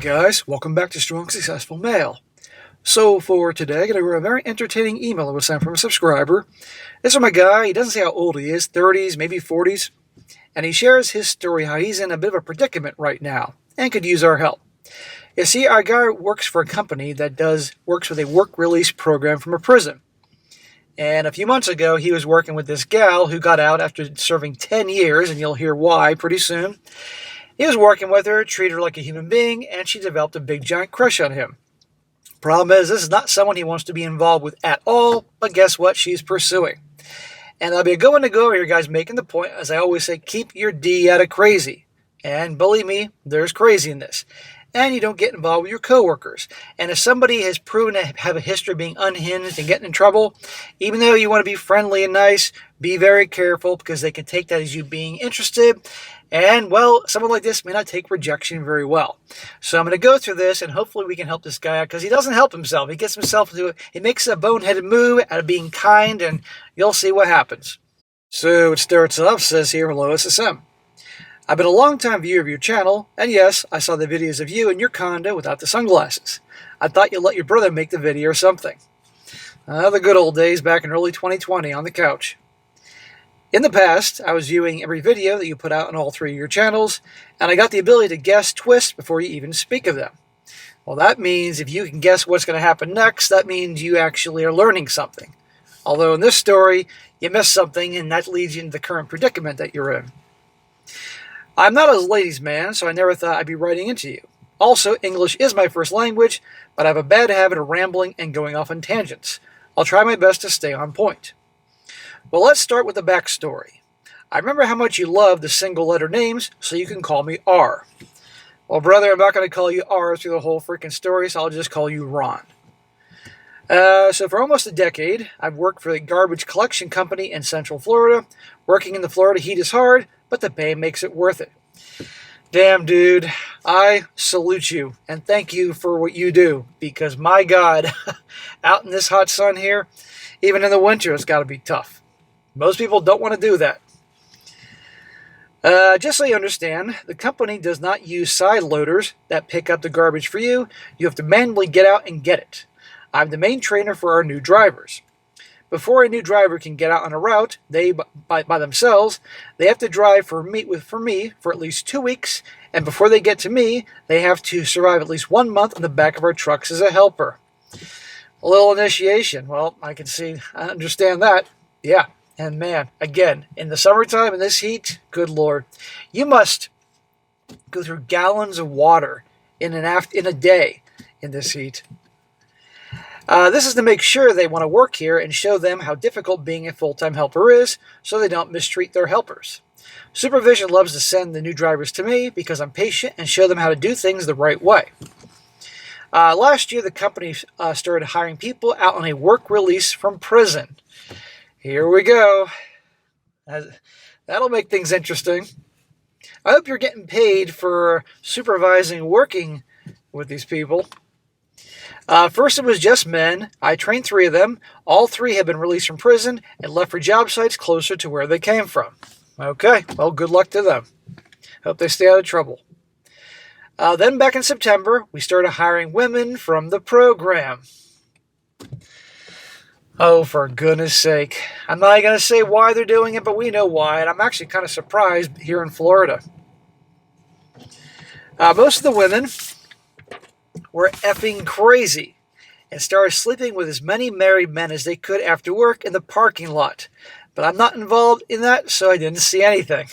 guys, welcome back to Strong Successful Mail. So for today, I'm going to read a very entertaining email that was sent from a subscriber. This is from a guy, he doesn't say how old he is, 30s, maybe 40s, and he shares his story, how he's in a bit of a predicament right now and could use our help. You see, our guy works for a company that works with a work release program from a prison. And a few months ago, he was working with this gal who got out after serving 10 years, and you'll hear why pretty soon. He was working with her, treated her like a human being, and she developed a big giant crush on him. Problem is, this is not someone he wants to be involved with at all, but guess what? She's pursuing. And I'll be going to go over here, guys, making the point, as I always say, keep your D out of crazy. And believe me, there's crazy in this. And you don't get involved with your coworkers. And if somebody has proven to have a history of being unhinged and getting in trouble, even though you want to be friendly and nice, be very careful because they can take that as you being interested. And, well, someone like this may not take rejection very well. So I'm going to go through this, and hopefully we can help this guy out, because he doesn't help himself. He gets himself into it. He makes a boneheaded move out of being kind, and you'll see what happens. So it starts off, says here, hello SSM. I've been a long-time viewer of your channel, and yes, I saw the videos of you in your condo without the sunglasses. I thought you'd let your brother make the video or something. The good old days back in early 2020 on the couch. In the past, I was viewing every video that you put out on all three of your channels, and I got the ability to guess twists before you even speak of them. Well, that means if you can guess what's going to happen next, that means you actually are learning something. Although in this story, you missed something, and that leads you into the current predicament that you're in. I'm not a ladies' man, so I never thought I'd be writing into you. Also, English is my first language, but I have a bad habit of rambling and going off on tangents. I'll try my best to stay on point. Well, let's start with the backstory. I remember how much you love the single-letter names, so you can call me R. Well, brother, I'm not going to call you R through the whole freaking story, so I'll just call you Ron. So for almost a decade, I've worked for a garbage collection company in Central Florida. Working in the Florida heat is hard, but the pay makes it worth it. Damn, dude, I salute you, and thank you for what you do, because my God, out in this hot sun here, even in the winter, it's got to be tough. Most people don't want to do that. Just so you understand, the company does not use side loaders that pick up the garbage for you. You have to manually get out and get it. I'm the main trainer for our new drivers. Before a new driver can get out on a route, by themselves, they have to drive for me for at least 2 weeks, and before they get to me, they have to survive at least 1 month on the back of our trucks as a helper. A little initiation. Well, I understand that. Yeah. And man, again, in the summertime, in this heat, good Lord, you must go through gallons of water in a day in this heat. This is to make sure they want to work here and show them how difficult being a full-time helper is, so they don't mistreat their helpers. Supervision loves to send the new drivers to me because I'm patient and show them how to do things the right way. Last year, the company started hiring people out on a work release from prison. Here we go. That'll make things interesting. I hope you're getting paid for supervising working with these people. First, it was just men. I trained 3 of them. All 3 have been released from prison and left for job sites closer to where they came from. Okay, well, good luck to them. Hope they stay out of trouble. Then back in September, we started hiring women from the program. Oh, for goodness sake. I'm not going to say why they're doing it, but we know why, and I'm actually kind of surprised here in Florida. Most of the women were effing crazy and started sleeping with as many married men as they could after work in the parking lot. But I'm not involved in that, so I didn't see anything.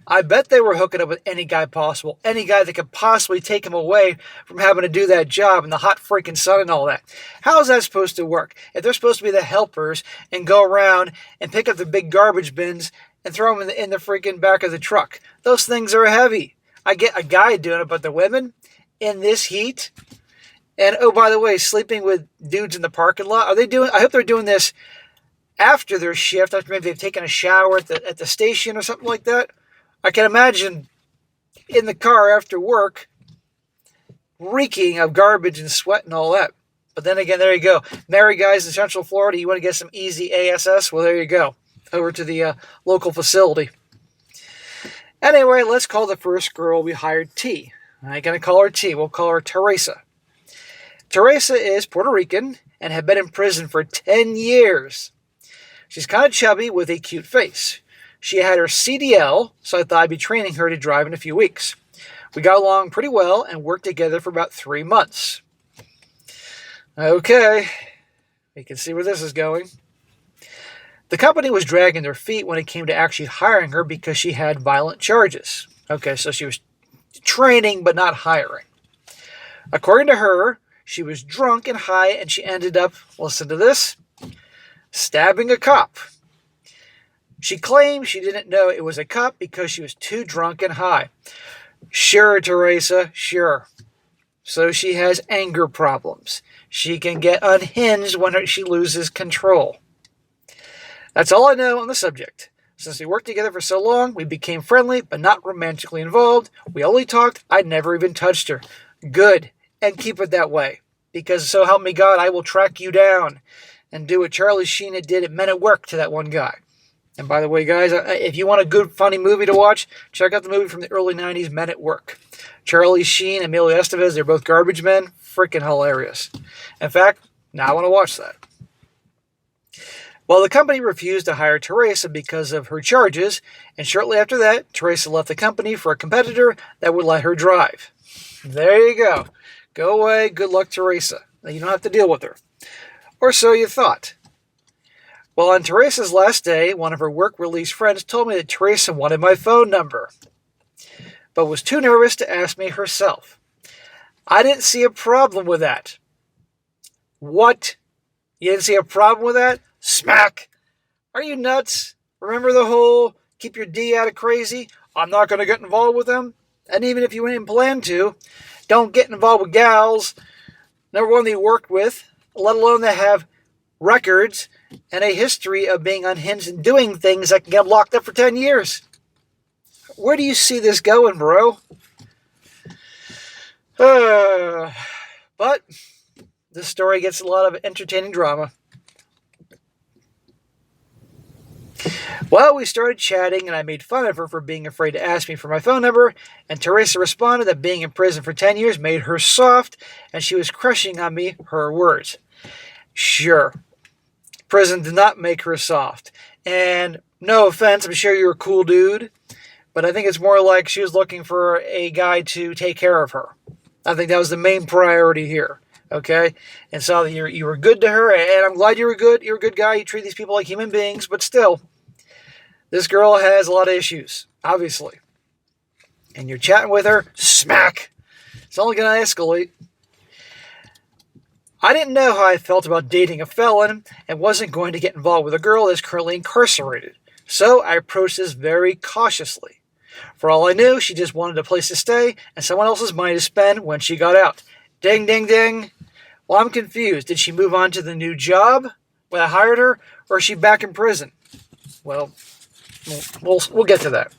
I bet they were hooking up with any guy possible. Any guy that could possibly take them away from having to do that job in the hot freaking sun and all that. How is that supposed to work? If they're supposed to be the helpers and go around and pick up the big garbage bins and throw them in the freaking back of the truck. Those things are heavy. I get a guy doing it, but the women in this heat? And, oh, by the way, sleeping with dudes in the parking lot. I hope they're doing this after their shift, after maybe they've taken a shower at the station or something like that. I can imagine in the car after work, reeking of garbage and sweat and all that. But then again, there you go. Married guys in Central Florida, you want to get some easy ASS? Well, there you go. Over to the local facility. Anyway, let's call the first girl we hired T. I ain't gonna call her T, we'll call her Teresa. Teresa is Puerto Rican and had been in prison for 10 years. She's kind of chubby with a cute face. She had her CDL, so I thought I'd be training her to drive in a few weeks. We got along pretty well and worked together for about 3 months. Okay, we can see where this is going. The company was dragging their feet when it came to actually hiring her because she had violent charges. Okay, so she was training but not hiring. According to her, she was drunk and high and she ended up, listen to this, stabbing a cop. She claimed she didn't know it was a cop because she was too drunk and high. Sure, Teresa, sure. So she has anger problems. She can get unhinged when she loses control. That's all I know on the subject. Since we worked together for so long, we became friendly, but not romantically involved. We only talked. I never even touched her. Good. And keep it that way. Because so help me God, I will track you down and do what Charlie Sheen did at Men at Work to that one guy. And by the way, guys, if you want a good, funny movie to watch, check out the movie from the early 90s, Men at Work. Charlie Sheen and Emilio Estevez, they're both garbage men. Freaking hilarious. In fact, now I want to watch that. Well, the company refused to hire Teresa because of her charges, and shortly after that, Teresa left the company for a competitor that would let her drive. There you go. Go away. Good luck, Teresa. You don't have to deal with her. Or so you thought. Well, on Teresa's last day, one of her work release friends told me that Teresa wanted my phone number, but was too nervous to ask me herself. I didn't see a problem with that. What? You didn't see a problem with that? Smack! Are you nuts? Remember the whole keep your D out of crazy? I'm not going to get involved with them. And even if you didn't plan to, don't get involved with gals, number one, they worked with, let alone that have records and a history of being unhinged and doing things that can get them locked up for 10 years. Where do you see this going, bro? But this story gets a lot of entertaining drama. Well, we started chatting, and I made fun of her for being afraid to ask me for my phone number, and Teresa responded that being in prison for 10 years made her soft, and she was crushing on me, her words. Sure, prison did not make her soft, and no offense, I'm sure you're a cool dude, but I think it's more like she was looking for a guy to take care of her. I think that was the main priority here, okay? And so you were good to her, and I'm glad you were good. You're a good guy. You treat these people like human beings, but still, this girl has a lot of issues, obviously. And you're chatting with her, smack. It's only going to escalate. I didn't know how I felt about dating a felon and wasn't going to get involved with a girl that is currently incarcerated. So I approached this very cautiously. For all I knew, she just wanted a place to stay and someone else's money to spend when she got out. Ding, ding, ding. Well, I'm confused. Did she move on to the new job when I hired her, or is she back in prison? Well, we'll get to that.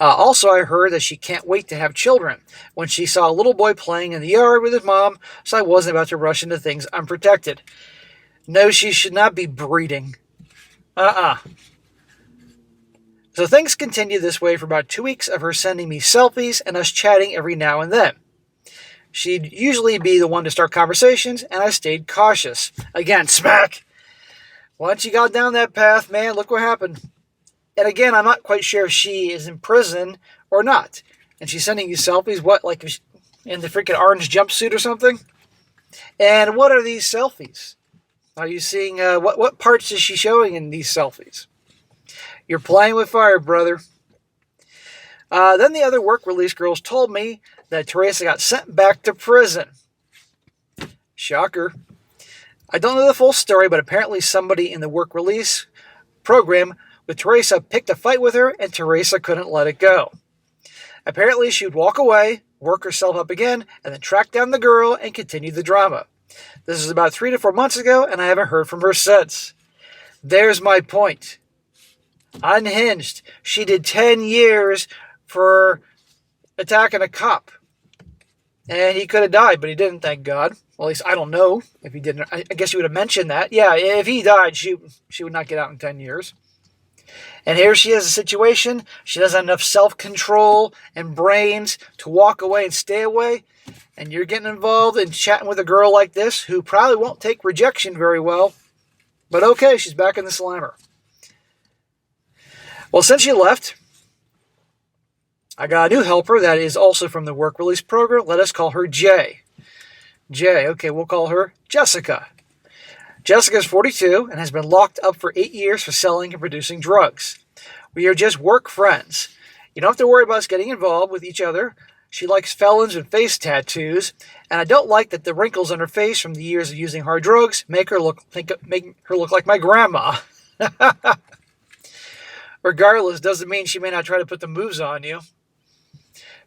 Also, I heard that she can't wait to have children when she saw a little boy playing in the yard with his mom, so I wasn't about to rush into things unprotected. No, she should not be breeding. So things continued this way for about 2 weeks of her sending me selfies and us chatting every now and then. She'd usually be the one to start conversations, and I stayed cautious. Again, smack! Once you got down that path, man, look what happened. And again, I'm not quite sure if she is in prison or not. And she's sending you selfies, what, like in the freaking orange jumpsuit or something? And what are these selfies? Are you seeing, what parts is she showing in these selfies? You're playing with fire, brother. Then the other work release girls told me that Teresa got sent back to prison. Shocker. I don't know the full story, but apparently somebody in the work release program with Teresa picked a fight with her, and Teresa couldn't let it go. Apparently she would walk away, work herself up again, and then track down the girl and continue the drama. This is about 3 to 4 months ago, and I haven't heard from her since. There's my point. Unhinged. She did 10 years for attacking a cop. And he could have died, but he didn't, thank God. Well, at least I don't know if he didn't. I guess you would have mentioned that. Yeah, if he died, she would not get out in 10 years. And here she is, a situation, she doesn't have enough self-control and brains to walk away and stay away. And you're getting involved in chatting with a girl like this who probably won't take rejection very well. But okay, she's back in the slammer. Well, since she left, I got a new helper that is also from the work release program. Let us call her Jay. Jay, okay, we'll call her Jessica. Jessica is 42 and has been locked up for 8 years for selling and producing drugs. We are just work friends. You don't have to worry about us getting involved with each other. She likes felons and face tattoos, and I don't like that the wrinkles on her face from the years of using hard drugs make her look like my grandma. Regardless, doesn't mean she may not try to put the moves on you.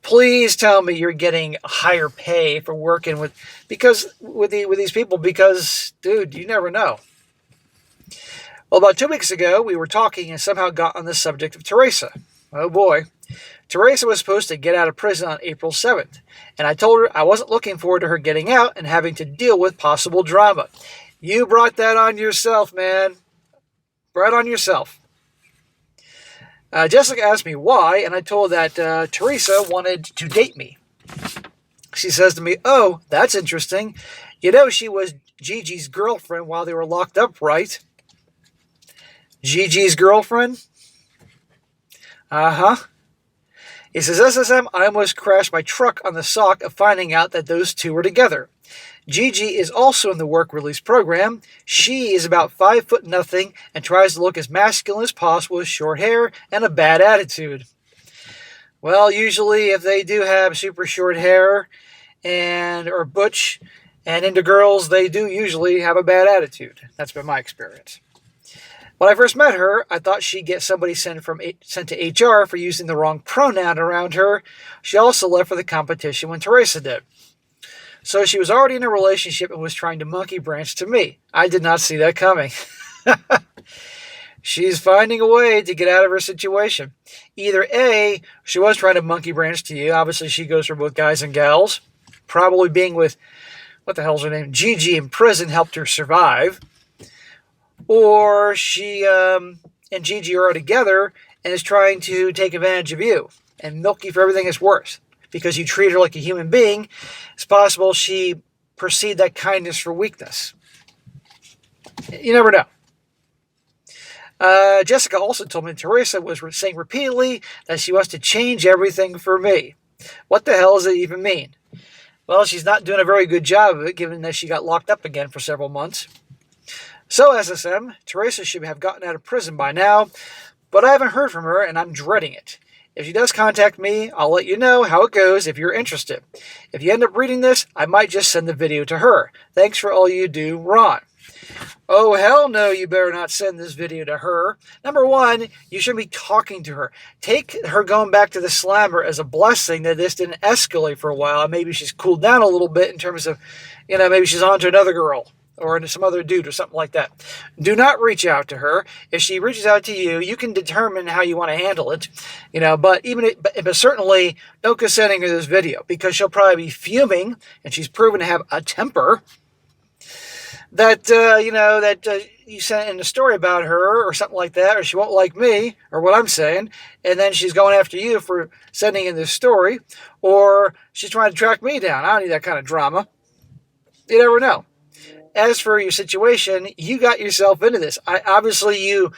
Please tell me you're getting higher pay for working with these people because, dude, you never know. Well, about 2 weeks ago, we were talking and somehow got on the subject of Teresa. Oh boy. Teresa was supposed to get out of prison on April 7th, and I told her I wasn't looking forward to her getting out and having to deal with possible drama. You brought that on yourself, man. Brought on yourself. Jessica asked me why, and I told her that Teresa wanted to date me. She says to me, "Oh, that's interesting. You know she was Gigi's girlfriend while they were locked up, right?" Gigi's girlfriend? Uh-huh. He says, SSM, I almost crashed my truck on the shock of finding out that those two were together. Gigi is also in the work release program. She is about 5'0" and tries to look as masculine as possible with short hair and a bad attitude. Well, usually if they do have super short hair or butch and into girls, they do usually have a bad attitude. That's been my experience. When I first met her, I thought she'd get somebody sent to HR for using the wrong pronoun around her. She also left for the competition when Teresa did. So she was already in a relationship and was trying to monkey branch to me. I did not see that coming. She's finding a way to get out of her situation. Either A, she was trying to monkey branch to you. Obviously, she goes for both guys and gals. Probably being with, what the hell's her name? Gigi in prison helped her survive. Or she and Gigi are together and is trying to take advantage of you and milk you for everything it's worth. Because you treat her like a human being, it's possible she perceived that kindness for weakness. You never know. Jessica also told me Teresa was saying repeatedly that she wants to change everything for me. What the hell does it even mean? Well, she's not doing a very good job of it, given that she got locked up again for several months. So, SSM, Teresa should have gotten out of prison by now, but I haven't heard from her, and I'm dreading it. If she does contact me, I'll let you know how it goes if you're interested. If you end up reading this, I might just send the video to her. Thanks for all you do, Ron. Oh, hell no, you better not send this video to her. Number one, you shouldn't be talking to her. Take her going back to the slammer as a blessing that this didn't escalate for a while. Maybe she's cooled down a little bit in terms of, maybe she's on to another girl or into some other dude or something like that. Do not reach out to her. If she reaches out to you, you can determine how you want to handle it, but certainly don't go sending her this video because she'll probably be fuming, and she's proven to have a temper that you sent in a story about her or something like that, or she won't like me or what I'm saying, and then she's going after you for sending in this story, or she's trying to track me down. I don't need that kind of drama. You never know. As for your situation, you got yourself into this. You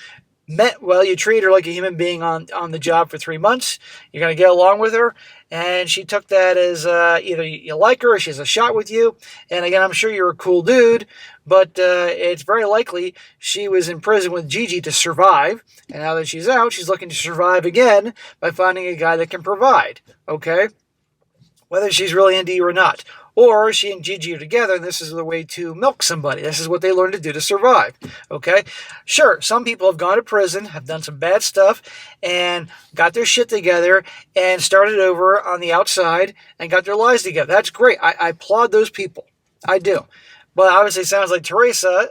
treat her like a human being on the job for 3 months. You're going to get along with her. And she took that as either you like her or she has a shot with you. And again, I'm sure you're a cool dude, but it's very likely she was in prison with Gigi to survive. And now that she's out, she's looking to survive again by finding a guy that can provide. Okay? Whether she's really into you or not. Or she and Gigi are together, and this is the way to milk somebody. This is what they learn to do to survive. Okay? Sure, some people have gone to prison, have done some bad stuff, and got their shit together, and started over on the outside, and got their lives together. That's great. I applaud those people. I do. But obviously it sounds like Teresa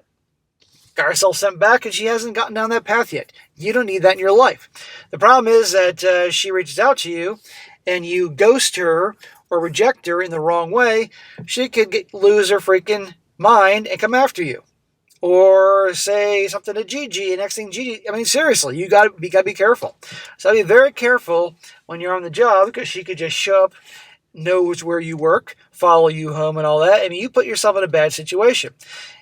got herself sent back, and she hasn't gotten down that path yet. You don't need that in your life. The problem is that she reaches out to you, and you ghost her, or reject her in the wrong way, she could lose her freaking mind and come after you. or say something to Gigi, and next thing Gigi, I mean, seriously, you gotta be careful. So be very careful when you're on the job, because she could just show up, knows where you work, follow you home and all that. I mean, you put yourself in a bad situation.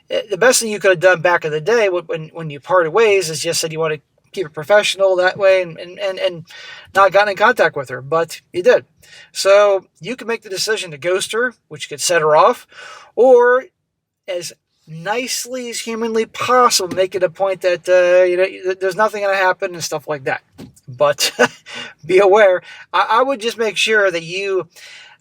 The best thing you could have done back in the day when you parted ways is just said you want to keep it professional that way and not gotten in contact with her, but you did. So you can make the decision to ghost her, which could set her off, or as nicely as humanly possible, make it a point that there's nothing going to happen and stuff like that. But be aware. I would just make sure that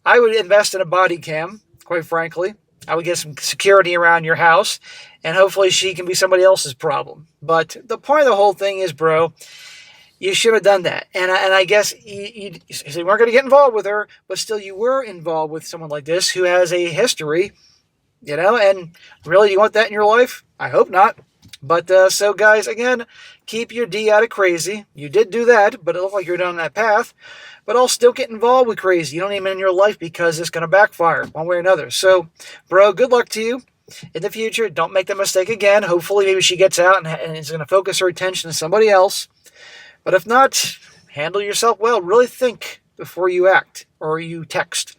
I would invest in a body cam, quite frankly. I would get some security around your house, and hopefully she can be somebody else's problem. But the point of the whole thing is, bro, you should have done that. And I guess you weren't going to get involved with her, but still you were involved with someone like this who has a history, and really, do you want that in your life? I hope not. But so guys, again, keep your D out of crazy. You did do that, but it looked like you're down that path. But also don't get involved with crazy. You don't need them in your life because it's going to backfire one way or another. So, bro, good luck to you in the future. Don't make the mistake again. Hopefully, maybe she gets out and is going to focus her attention on somebody else. But if not, handle yourself well. Really think before you act or you text.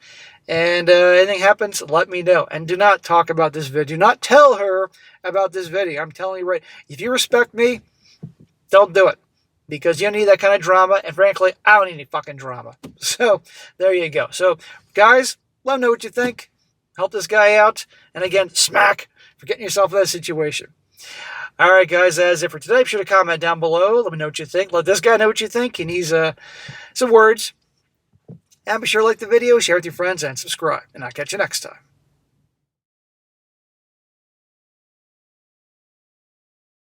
And anything happens, let me know. And do not talk about this video. Do not tell her about this video. I'm telling you right. If you respect me, don't do it. Because you don't need that kind of drama. And frankly, I don't need any fucking drama. So, there you go. So, guys, let me know what you think. Help this guy out. And again, smack for getting yourself in that situation. All right, guys, that's it for today. Be sure to comment down below. Let me know what you think. Let this guy know what you think. He needs some words. And be sure to like the video, share with your friends, and subscribe. And I'll catch you next time.